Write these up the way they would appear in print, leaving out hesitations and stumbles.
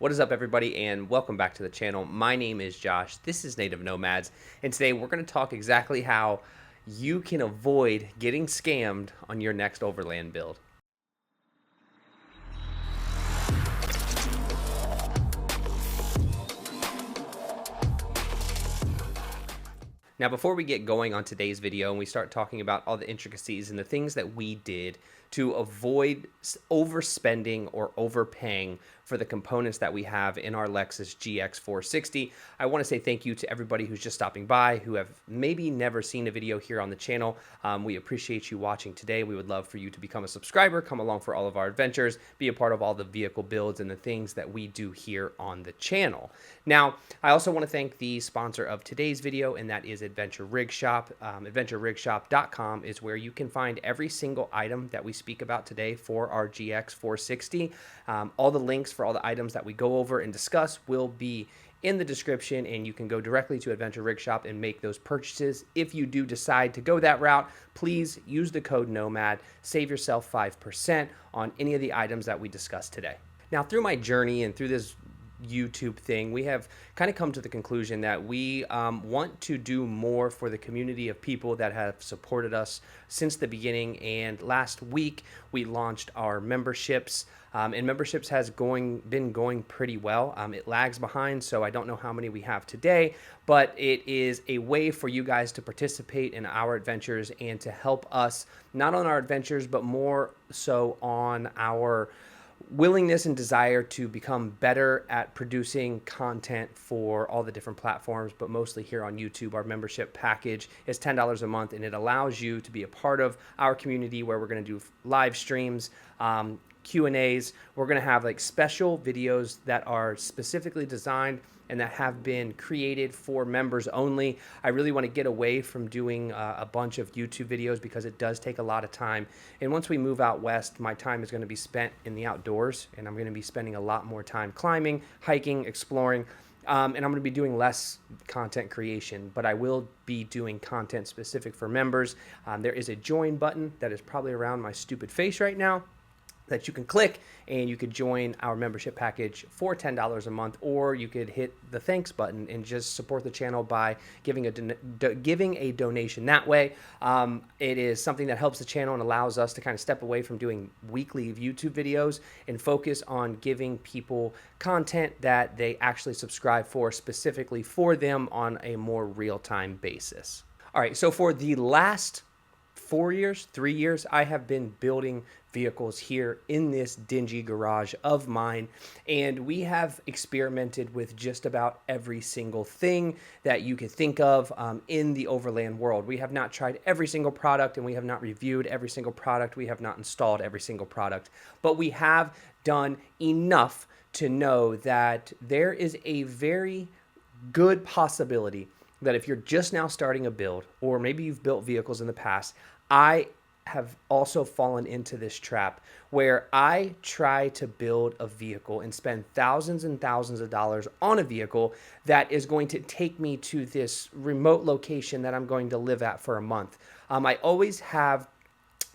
What is up, everybody, and welcome back to the channel. My name is Josh. This is Native Nomads, and today we're going to talk exactly how you can avoid getting scammed on your next overland build. Now, before we get going on today's video and we start talking about all the intricacies and the things that we did to avoid overspending or overpaying for the components that we have in our Lexus GX460, I want to say thank you to everybody who's just stopping by, who have maybe never seen a video here on the channel. We appreciate you watching today. We would love for you to become a subscriber, come along for all of our adventures, be a part of all the vehicle builds and the things that we do here on the channel. Now, I also want to thank the sponsor of today's video, and that is Adventure Rig Shop. AdventureRigShop.com is where you can find every single item that we speak about today for our GX460. All the links for all the items that we go over and discuss will be in the description, and you can go directly to Adventure Rig Shop and make those purchases. If you do decide to go that route, please use the code NOMAD. Save yourself 5% on any of the items that we discussed today. Now, through my journey and through this YouTube thing, we have kind of come to the conclusion that we want to do more for the community of people that have supported us since the beginning. And last week we launched our memberships, and memberships has been going pretty well. It lags behind, so I don't know how many we have today, but it is a way for you guys to participate in our adventures and to help us not on our adventures, but more so on our willingness and desire to become better at producing content for all the different platforms, but mostly here on YouTube. Our membership package is $10 a month, and it allows you to be a part of our community where we're going to do live streams, Q&As. We're going to have like special videos that are specifically designed and that have been created for members only. I really want to get away from doing a bunch of YouTube videos because it does take a lot of time. And once we move out west, my time is going to be spent in the outdoors, and I'm going to be spending a lot more time climbing, hiking, exploring, and I'm going to be doing less content creation, but I will be doing content specific for members. There is a join button that is probably around my stupid face right now that you can click, and you could join our membership package for $10 a month, or you could hit the thanks button and just support the channel by giving a donation that way. It is something that helps the channel and allows us to kind of step away from doing weekly YouTube videos and focus on giving people content that they actually subscribe for specifically for them on a more real-time basis. All right, so for the last 3 years, I have been building vehicles here in this dingy garage of mine, and we have experimented with just about every single thing that you could think of in the overland world. We have not tried every single product, and we have not reviewed every single product. We have not installed every single product, but we have done enough to know that there is a very good possibility that if you're just now starting a build, or maybe you've built vehicles in the past, I have also fallen into this trap where I try to build a vehicle and spend thousands and thousands of dollars on a vehicle that is going to take me to this remote location that I'm going to live at for a month. I always have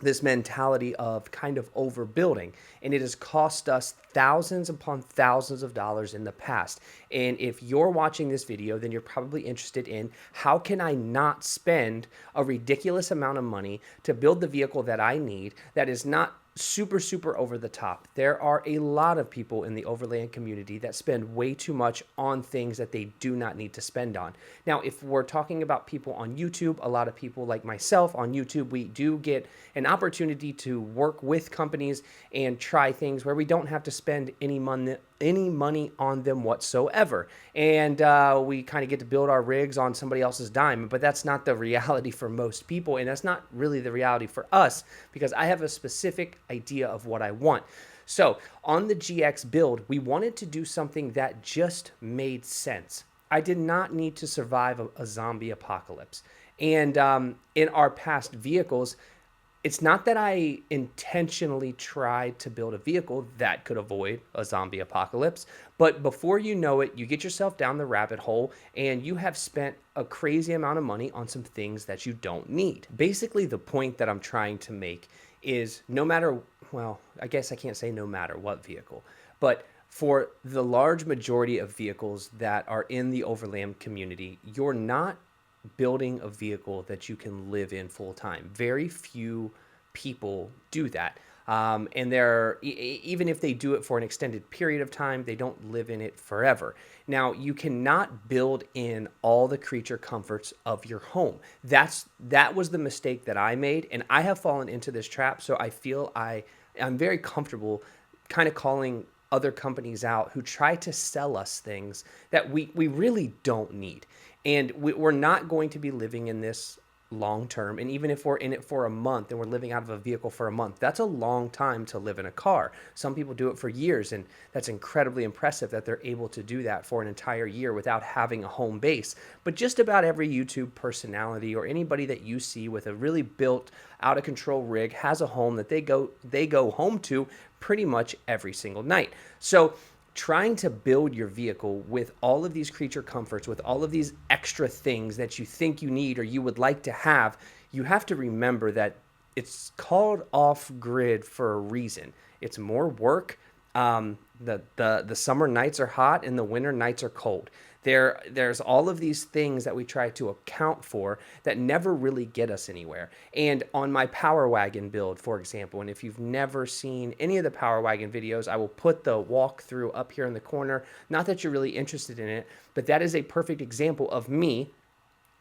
this mentality of kind of overbuilding, and it has cost us thousands upon thousands of dollars in the past. And if you're watching this video, then you're probably interested in how can I not spend a ridiculous amount of money to build the vehicle that I need that is not super over the top. There are a lot of people in the overland community that spend way too much on things that they do not need to spend on. Now, if we're talking about people on YouTube, a lot of people like myself on YouTube, we do get an opportunity to work with companies and try things where we don't have to spend any money on them whatsoever. And we kind of get to build our rigs on somebody else's dime, but that's not the reality for most people, and that's not really the reality for us because I have a specific idea of what I want. So on the GX build, we wanted to do something that just made sense. I did not need to survive a zombie apocalypse. And in our past vehicles, it's not that I intentionally tried to build a vehicle that could avoid a zombie apocalypse, but before you know it, you get yourself down the rabbit hole and you have spent a crazy amount of money on some things that you don't need. Basically, the point that I'm trying to make is no matter, well, I guess I can't say no matter what vehicle, but For the large majority of vehicles that are in the overland community, you're not building a vehicle that you can live in full time. Very few people do that. And even if they do it for an extended period of time, they don't live in it forever. Now, you cannot build in all the creature comforts of your home. That was the mistake that I made, and I have fallen into this trap. So I feel I'm very comfortable kind of calling other companies out who try to sell us things that we really don't need. And we're not going to be living in this long term. And even if we're in it for a month and we're living out of a vehicle for a month, that's a long time to live in a car. Some people do it for years, and that's incredibly impressive that they're able to do that for an entire year without having a home base. But just about every YouTube personality or anybody that you see with a really built out of control rig has a home that they go home to pretty much every single night. So trying to build your vehicle with all of these creature comforts, with all of these extra things that you think you need or you would like to have, you have to remember that it's called off-grid for a reason. It's more work. The summer nights are hot and the winter nights are cold. There's all of these things that we try to account for that never really get us anywhere. And on my Power Wagon build, for example, and if you've never seen any of the Power Wagon videos, I will put the walkthrough up here in the corner. Not that you're really interested in it, but that is a perfect example of me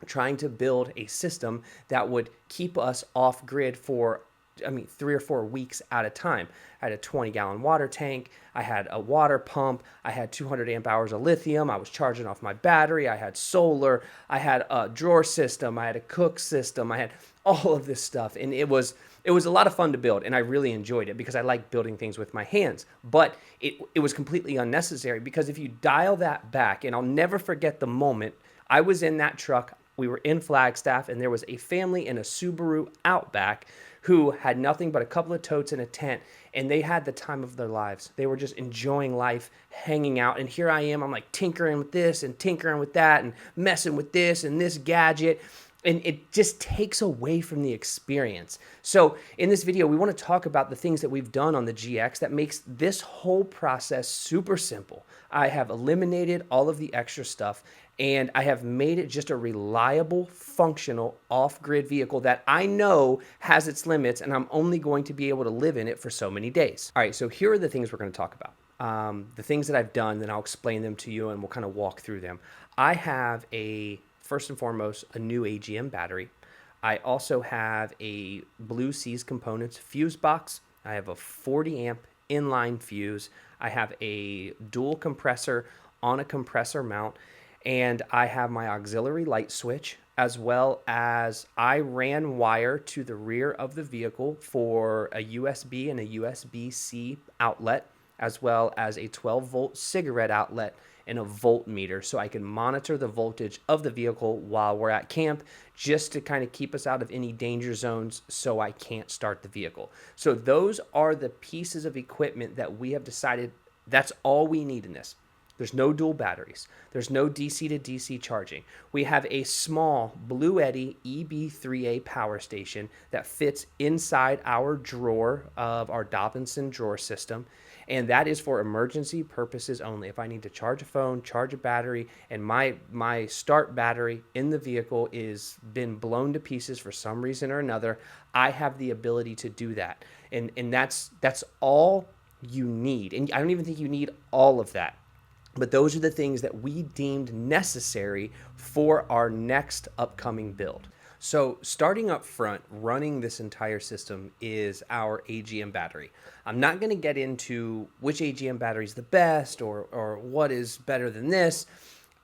trying to build a system that would keep us off grid for 3 or 4 weeks at a time. I had a 20-gallon water tank. I had a water pump. I had 200 amp hours of lithium. I was charging off my battery. I had solar. I had a drawer system. I had a cook system. I had all of this stuff. And it was a lot of fun to build, and I really enjoyed it because I like building things with my hands. But it was completely unnecessary, because if you dial that back, and I'll never forget the moment I was in that truck. We were in Flagstaff, and there was a family in a Subaru Outback who had nothing but a couple of totes and a tent, and they had the time of their lives. They were just enjoying life, hanging out, and here I am. I'm like tinkering with this and tinkering with that and messing with this and this gadget, and it just takes away from the experience. So in this video, we want to talk about the things that we've done on the GX that makes this whole process super simple. I have eliminated all of the extra stuff, and I have made it just a reliable, functional, off-grid vehicle that I know has its limits, and I'm only going to be able to live in it for so many days. All right, so here are the things we're going to talk about. The things that I've done, then I'll explain them to you, and we'll kind of walk through them. I have first and foremost, a new AGM battery. I also have a Blue Seas Components fuse box. I have a 40 amp inline fuse. I have a dual compressor on a compressor mount, and I have my auxiliary light switch, as well as I ran wire to the rear of the vehicle for a USB and a USB-C outlet, as well as a 12-volt cigarette outlet and a voltmeter, so I can monitor the voltage of the vehicle while we're at camp, just to kind of keep us out of any danger zones so I can't start the vehicle. So those are the pieces of equipment that we have decided that's all we need in this. There's no dual batteries. There's no DC to DC charging. We have a small Blue Eddy EB3A power station that fits inside our drawer of our Dobinson drawer system. And that is for emergency purposes only. If I need to charge a phone, charge a battery, and my start battery in the vehicle is been blown to pieces for some reason or another, I have the ability to do that. And that's all you need. And I don't even think you need all of that. But those are the things that we deemed necessary for our next upcoming build. So starting up front, running this entire system is our AGM battery. I'm not going to get into which AGM battery is the best or what is better than this.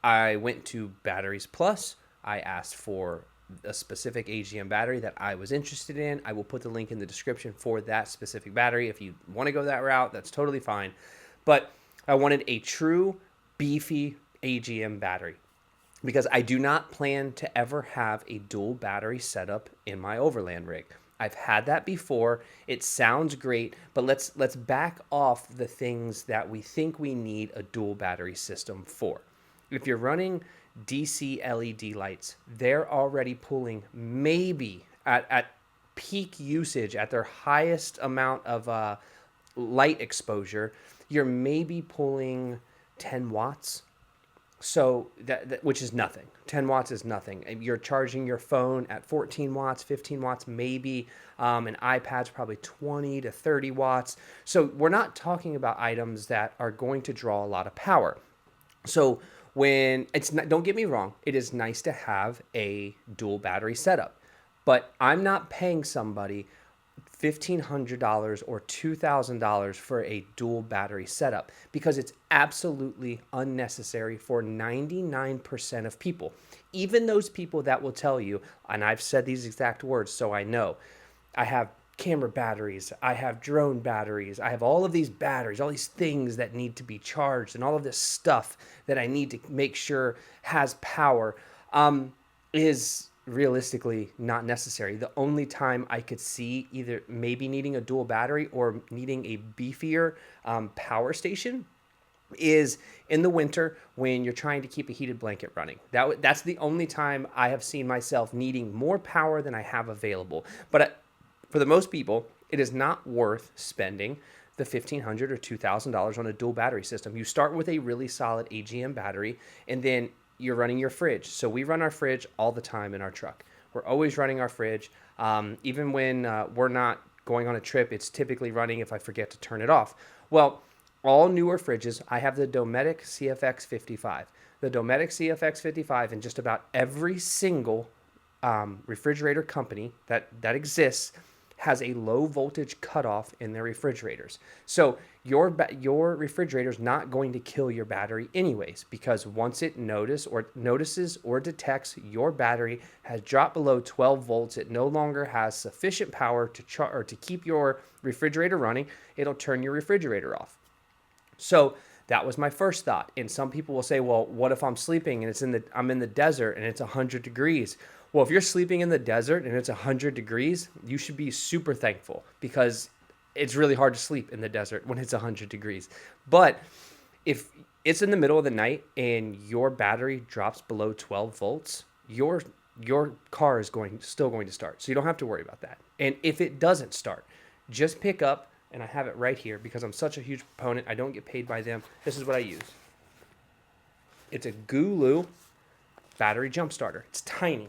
I went to Batteries Plus. I asked for a specific AGM battery that I was interested in. I will put the link in the description for that specific battery. If you want to go that route, that's totally fine. But I wanted a true beefy AGM battery, because I do not plan to ever have a dual battery setup in my Overland rig. I've had that before. It sounds great, but let's back off the things that we think we need a dual battery system for. If you're running DC LED lights, they're already pulling maybe at peak usage, at their highest amount of light exposure, you're maybe pulling 10 watts. So which is nothing. 10 watts is nothing. You're charging your phone at 14 watts, 15 watts, maybe. An iPad's probably 20 to 30 watts. So we're not talking about items that are going to draw a lot of power. So when it's not, don't get me wrong, it is nice to have a dual battery setup, but I'm not paying somebody $1,500 or $2,000 for a dual battery setup because it's absolutely unnecessary for 99% of people. Even those people that will tell you, and I've said these exact words, so I know, I have camera batteries, I have drone batteries, I have all of these batteries, all these things that need to be charged, and all of this stuff that I need to make sure has power, is realistically not necessary. The only time I could see either maybe needing a dual battery or needing a beefier power station is in the winter when you're trying to keep a heated blanket running. That's the only time I have seen myself needing more power than I have available. But for the most people, it is not worth spending the $1,500 or $2,000 on a dual battery system. You start with a really solid AGM battery, and then you're running your fridge. So we run our fridge all the time in our truck. We're always running our fridge. Even when we're not going on a trip, it's typically running if I forget to turn it off. Well, all newer fridges, I have the Dometic CFX 55. The Dometic CFX 55 in just about every single refrigerator company that exists has a low voltage cutoff in their refrigerators. So your refrigerator is not going to kill your battery anyways, because once it notices or detects your battery has dropped below 12 volts, it no longer has sufficient power to keep your refrigerator running, it'll turn your refrigerator off. So that was my first thought. And some people will say, well, what if I'm sleeping and I'm in the desert and it's 100 degrees? Well, if you're sleeping in the desert and it's 100 degrees, you should be super thankful because it's really hard to sleep in the desert when it's 100 degrees. But if it's in the middle of the night and your battery drops below 12 volts, your car is still going to start. So you don't have to worry about that. And if it doesn't start, just pick up, and I have it right here because I'm such a huge proponent. I don't get paid by them. This is what I use. It's a Gulu battery jump starter. It's tiny.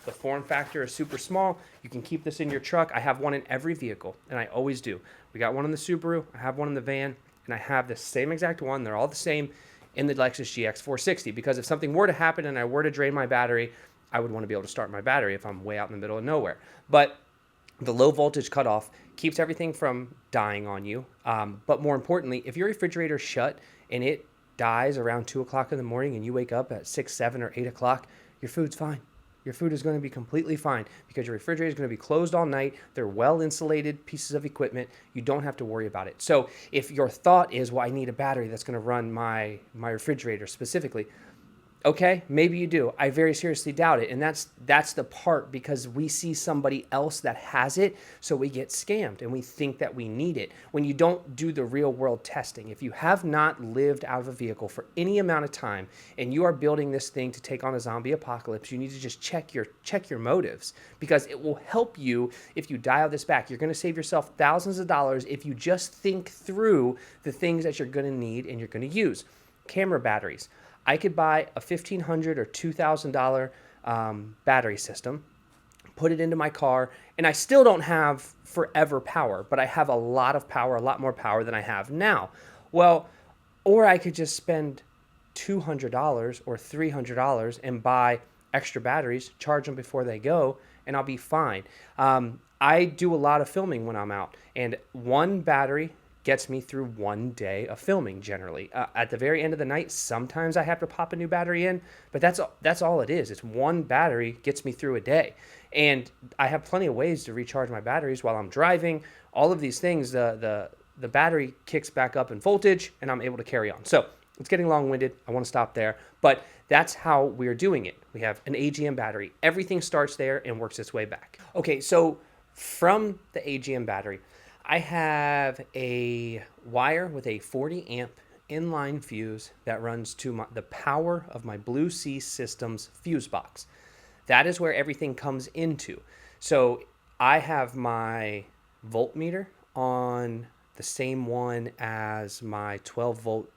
The form factor is super small. You can keep this in your truck. I have one in every vehicle, and I always do. We got one in the Subaru. I have one in the van, and I have the same exact one. They're all the same in the Lexus GX460 because if something were to happen and I were to drain my battery, I would want to be able to start my battery if I'm way out in the middle of nowhere. But the low voltage cutoff keeps everything from dying on you. But more importantly, if your refrigerator's shut and it dies around 2 o'clock in the morning and you wake up at 6, 7, or 8 o'clock, your food's fine. Your food is going to be completely fine because your refrigerator is going to be closed all night. They're well-insulated pieces of equipment. You don't have to worry about it. So if your thought is, well, I need a battery that's going to run my refrigerator specifically, okay, maybe you do. I very seriously doubt it. And that's the part because we see somebody else that has it, so we get scammed and we think that we need it when you don't do the real world testing. If you have not lived out of a vehicle for any amount of time and you are building this thing to take on a zombie apocalypse, you need to just check your motives because it will help you if you dial this back. You're going to save yourself thousands of dollars if you just think through the things that you're going to need and you're going to use. Camera batteries. I could buy a $1,500 or $2,000 battery system, put it into my car, and I still don't have forever power, but I have a lot of power, a lot more power than I have now. Well, or I could just spend $200 or $300 and buy extra batteries, charge them before they go, and I'll be fine. I do a lot of filming when I'm out, and one battery gets me through one day of filming generally. At the very end of the night, sometimes I have to pop a new battery in, but that's all it is. It's one battery gets me through a day. And I have plenty of ways to recharge my batteries while I'm driving. All of these things, the battery kicks back up in voltage and I'm able to carry on. So it's getting long-winded. I want to stop there. But that's how we're doing it. We have an AGM battery. Everything starts there and works its way back. Okay, so from the AGM battery, I have a wire with a 40 amp inline fuse that runs to the power of my Blue Sea Systems fuse box. That is where everything comes into. So I have my voltmeter on the same one as my 12-volt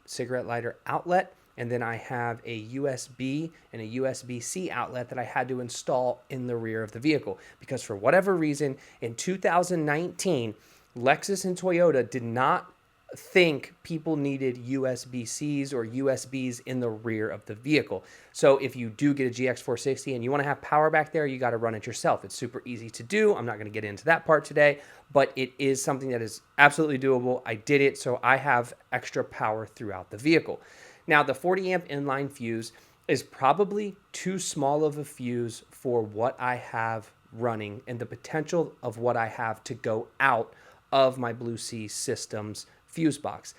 cigarette lighter outlet. And then I have a USB and a USB-C outlet that I had to install in the rear of the vehicle. Because for whatever reason, in 2019, Lexus and Toyota did not think people needed USB-Cs or USBs in the rear of the vehicle. So if you do get a GX460 and you want to have power back there, you got to run it yourself. It's super easy to do. I'm not going to get into that part today, but it is something that is absolutely doable. I did it, so I have extra power throughout the vehicle. Now, the 40 amp inline fuse is probably too small of a fuse for what I have running and the potential of what I have to go out of my Blue Sea Systems fuse box.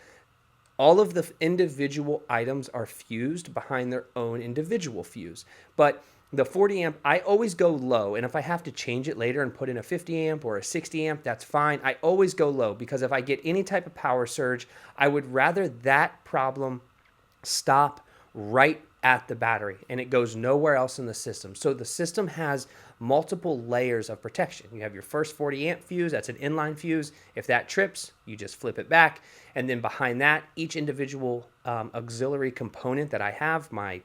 All of the individual items are fused behind their own individual fuse, but the 40 amp, I always go low, and if I have to change it later and put in a 50 amp or a 60 amp, that's fine. I always go low because if I get any type of power surge, I would rather that problem stop right at the battery and it goes nowhere else in the system. So the system has multiple layers of protection. You have your first 40 amp fuse, that's an inline fuse. If that trips, you just flip it back. And then behind that, each individual auxiliary component that I have, my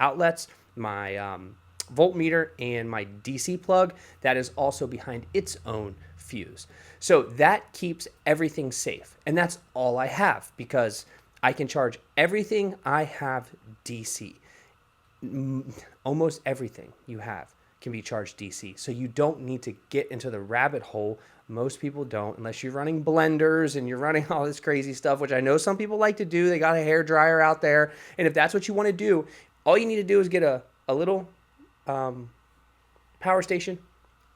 outlets, my voltmeter, and my DC plug, that is also behind its own fuse. So that keeps everything safe. And that's all I have because I can charge everything I have DC. Almost everything you have can be charged DC. So you don't need to get into the rabbit hole. Most people don't, unless you're running blenders and you're running all this crazy stuff, which I know some people like to do. They got a hair dryer out there. And if that's what you want to do, all you need to do is get a little power station,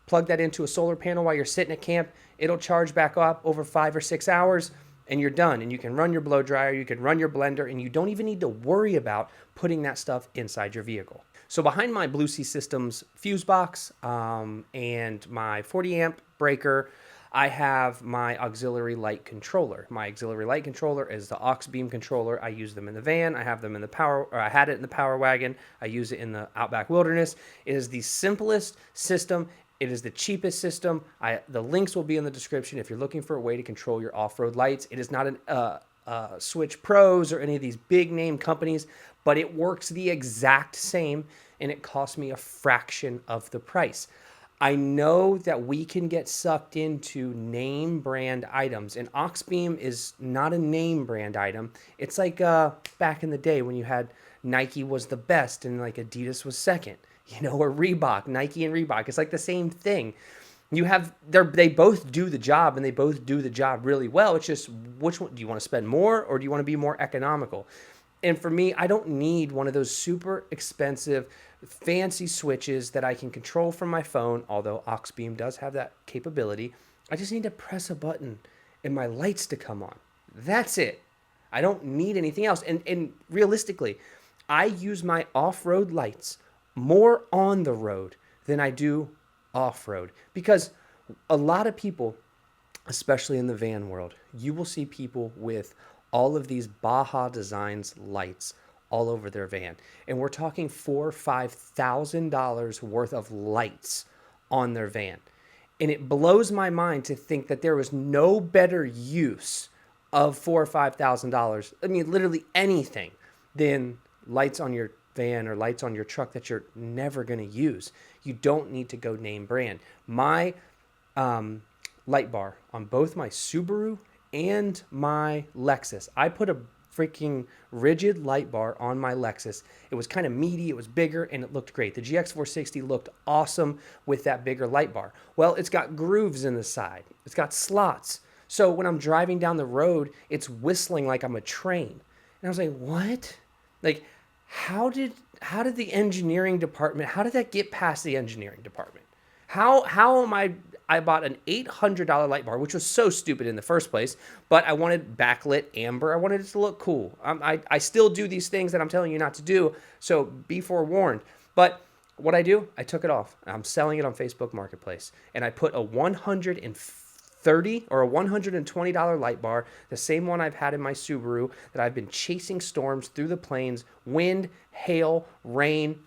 plug that into a solar panel while you're sitting at camp. It'll charge back up over 5 or 6 hours. And you're done. And you can run your blow dryer, you can run your blender, and you don't even need to worry about putting that stuff inside your vehicle. So behind my Blue Sea Systems fuse box and my 40 amp breaker, I have my auxiliary light controller. My auxiliary light controller is the aux beam controller. I use them in the van. I have them in the power, or I had it in the Power Wagon. I use it in the Outback Wilderness. It is the simplest system. It is the cheapest system. The links will be in the description if you're looking for a way to control your off-road lights. It is not an Switch Pros or any of these big name companies, but it works the exact same and it costs me a fraction of the price. I know that we can get sucked into name brand items, and Auxbeam is not a name brand item. It's like back in the day when you had Nike was the best and like Adidas was second. Or Reebok, Nike and Reebok. It's like the same thing. They both do the job and they both do the job really well. It's just, which one do you want to spend more or do you want to be more economical? And for me, I don't need one of those super expensive, fancy switches that I can control from my phone, although Auxbeam does have that capability. I just need to press a button and my lights to come on. That's it. I don't need anything else. And realistically, I use my off-road lights more on the road than I do off-road because a lot of people, especially in the van world, you will see people with all of these Baja Designs lights all over their van. And we're talking $4,000 or $5,000 worth of lights on their van. And it blows my mind to think that there was no better use of $4,000 or $5,000. I mean, literally anything than lights on your van or lights on your truck that you're never going to use. You don't need to go name brand. My light bar on both my Subaru and my Lexus, I put a freaking rigid light bar on my Lexus. It was kind of meaty, it was bigger, and it looked great. The GX460 looked awesome with that bigger light bar. Well, it's got grooves in the side. It's got slots. So when I'm driving down the road, it's whistling like I'm a train. And I was like, what? Like, how did the engineering department, how did that get past the engineering department? How am I bought an $800 light bar, which was so stupid in the first place, but I wanted backlit amber. I wanted it to look cool. I still do these things that I'm telling you not to do, so be forewarned. But what I do, I took it off. I'm selling it on Facebook Marketplace, and I put a $130 or a $120 light bar, the same one I've had in my Subaru that I've been chasing storms through the plains, wind, hail, rain,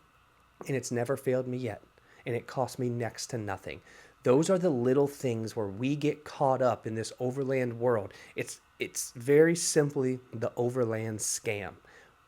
and it's never failed me yet. And it cost me next to nothing. Those are the little things where we get caught up in this overland world. It's very simply the overland scam.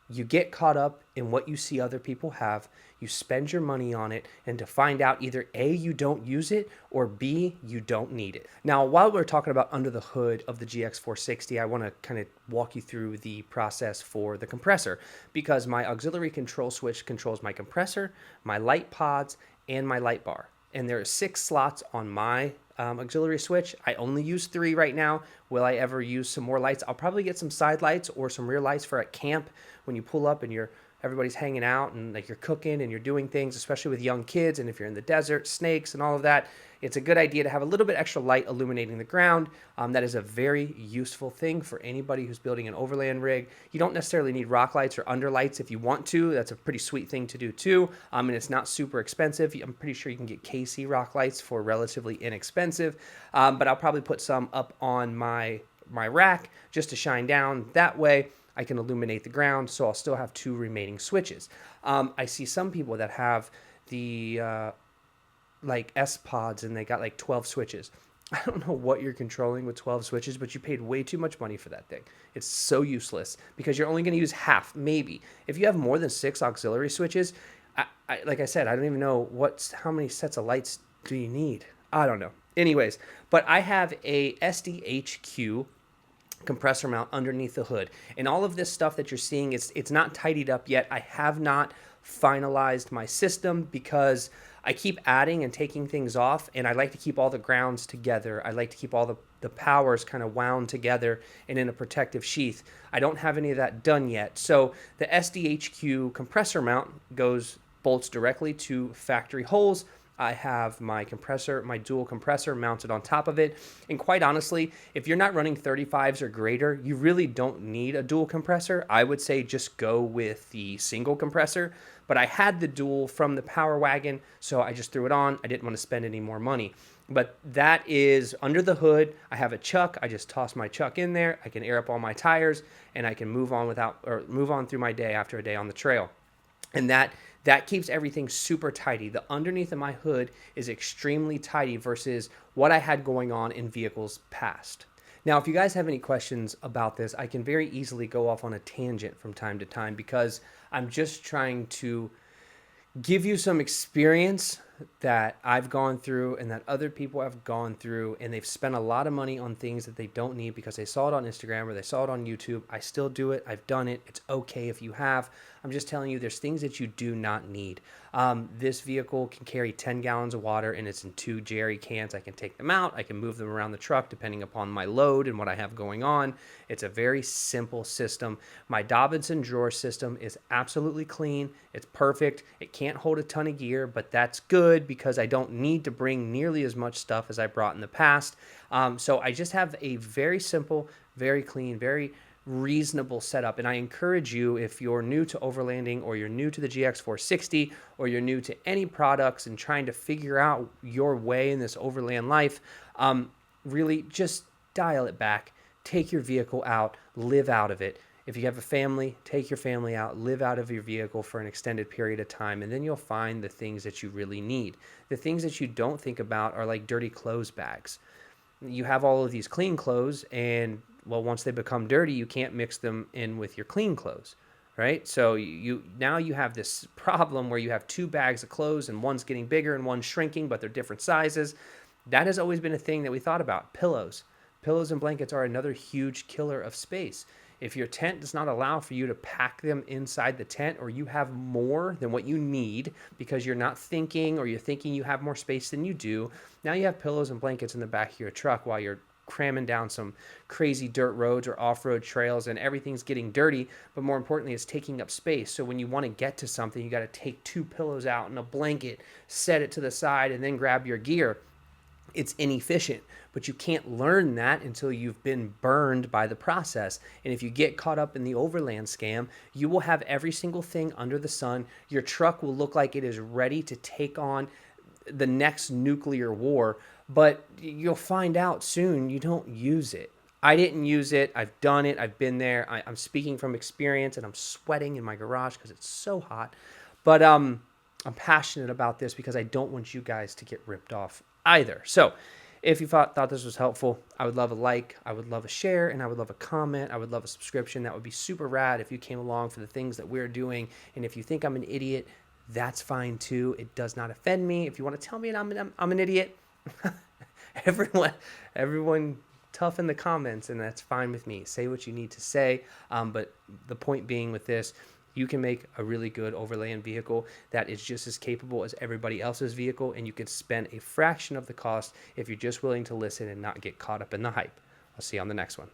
You get caught up in what you see other people have, you spend your money on it, and to find out either A, you don't use it, or B, you don't need it. Now, while we're talking about under the hood of the GX460, I want to kind of walk you through the process for the compressor, because my auxiliary control switch controls my compressor, my light pods, and my light bar. And there are 6 slots on my auxiliary switch. I only use 3 right now. Will I ever use some more lights? I'll probably get some side lights or some rear lights for at camp when you pull up and everybody's hanging out and like you're cooking and you're doing things, especially with young kids. And if you're in the desert, snakes and all of that, it's a good idea to have a little bit extra light illuminating the ground. That is a very useful thing for anybody who's building an overland rig. You don't necessarily need rock lights or underlights if you want to. That's a pretty sweet thing to do too. And it's not super expensive. I'm pretty sure you can get KC rock lights for relatively inexpensive. But I'll probably put some up on my rack just to shine down. That way I can illuminate the ground, so I'll still have 2 remaining switches. I see some people that have the like S pods and they got like 12 switches. I don't know what you're controlling with 12 switches, but you paid way too much money for that thing. It's so useless because you're only going to use half, maybe. If you have more than 6 auxiliary switches, like I said, I don't even know how many sets of lights do you need. I don't know. Anyways, but I have a SDHQ compressor mount underneath the hood, and all of this stuff that you're seeing, it's not tidied up yet. I have not finalized my system because I keep adding and taking things off, and I like to keep all the grounds together. I like to keep all the powers kind of wound together and in a protective sheath. I don't have any of that done yet. So the SDHQ compressor mount bolts directly to factory holes. I have my compressor, my dual compressor mounted on top of it. And quite honestly, if you're not running 35s or greater, you really don't need a dual compressor. I would say just go with the single compressor. But I had the dual from the Power Wagon, so I just threw it on. I didn't want to spend any more money. But that is under the hood. I have a chuck. I just toss my chuck in there. I can air up all my tires, and I can move on through my day after a day on the trail. And that keeps everything super tidy. The underneath of my hood is extremely tidy versus what I had going on in vehicles past. Now, if you guys have any questions about this, I can very easily go off on a tangent from time to time because I'm just trying to give you some experience that I've gone through and that other people have gone through, and they've spent a lot of money on things that they don't need because they saw it on Instagram or they saw it on YouTube. I still do it. I've done it. It's okay if you have. I'm just telling you there's things that you do not need. This vehicle can carry 10 gallons of water, and it's in 2 jerry cans. I can take them out. I can move them around the truck depending upon my load and what I have going on. It's a very simple system. My Dobinson drawer system is absolutely clean. It's perfect. It can't hold a ton of gear, but that's good because I don't need to bring nearly as much stuff as I brought in the past. So I just have a very simple, very clean, very reasonable setup. And I encourage you, if you're new to overlanding or you're new to the GX460 or you're new to any products and trying to figure out your way in this overland life, really just dial it back, take your vehicle out, live out of it. If you have a family, take your family out, live out of your vehicle for an extended period of time, and then you'll find the things that you really need. The things that you don't think about are like dirty clothes bags. You have all of these clean clothes, and well, once they become dirty, you can't mix them in with your clean clothes, right? So now you have this problem where you have 2 bags of clothes and one's getting bigger and one's shrinking, but they're different sizes. That has always been a thing that we thought about. Pillows and blankets are another huge killer of space. If your tent does not allow for you to pack them inside the tent, or you have more than what you need because you're not thinking, or you're thinking you have more space than you do, now you have pillows and blankets in the back of your truck while you're cramming down some crazy dirt roads or off-road trails, and everything's getting dirty, but more importantly, it's taking up space. So when you want to get to something, you got to take 2 pillows out and a blanket, set it to the side, and then grab your gear. It's inefficient, but you can't learn that until you've been burned by the process. And if you get caught up in the overland scam, you will have every single thing under the sun. Your truck will look like it is ready to take on the next nuclear war, but you'll find out soon you don't use it. I didn't use it. I've done it. I've been there. I'm speaking from experience, and I'm sweating in my garage because it's so hot. But I'm passionate about this because I don't want you guys to get ripped off. either. So if you thought this was helpful, I would love a like, I would love a share, and I would love a comment. I would love a subscription. That would be super rad if you came along for the things that we're doing. And if you think I'm an idiot, that's fine too. It does not offend me. If you want to tell me I'm an idiot, everyone tough in the comments, and that's fine with me. Say what you need to say. But the point being with this, you can make a really good overland vehicle that is just as capable as everybody else's vehicle, and you could spend a fraction of the cost if you're just willing to listen and not get caught up in the hype. I'll see you on the next one.